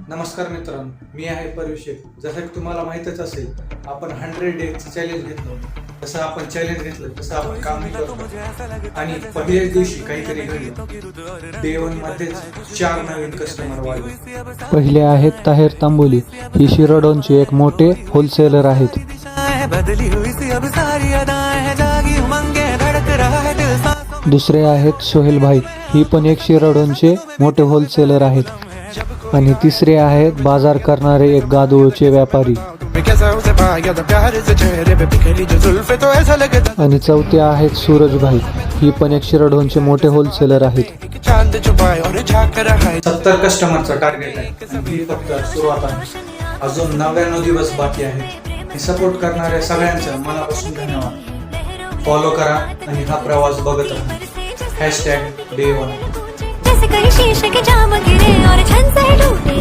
नमस्कार मित्रांनो, मी आहे परविषेक. जसं की तुम्हाला माहीतच असेल, आपण 100 डेज चॅलेंज घेतलं होतं. जसं आपण चॅलेंज घेतलं तसं आपण काम करतो आणि पहिल्याच दिवशी काहीतरी घडलं. डे 1 मध्येच 4 नवीन कस्टमर वाढले. पहिले आहेत ताहेर तांबोली. ही शिरोडोनचे एक मोठे होलसेलर आहेत. दुसरे आहेत सोहेल भाई. ही पण एक शिरोडोनचे मोठे होलसेलर आहेत. आणि तिसरे आहेत बाजार करणारे एक गादूळचे व्यापारी. आणि चौथे आहेत सूरज भाई. ही पण एक शिरोडोनचे मोठे होलसेलर आहेत. 70 कस्टमरचा टार्गेट आहे. ही फक्त सुरुवात आहे. अजून 99 दिवस बाकी आहेत. सपोर्ट करणाऱ्या सगळ्यांचं मनापासून धन्यवाद. फॉलो करा आणि हा प्रवास बघत राहा. #Day 1. जैसे कहीं शीशे के जाम गिरे और छन से टूटे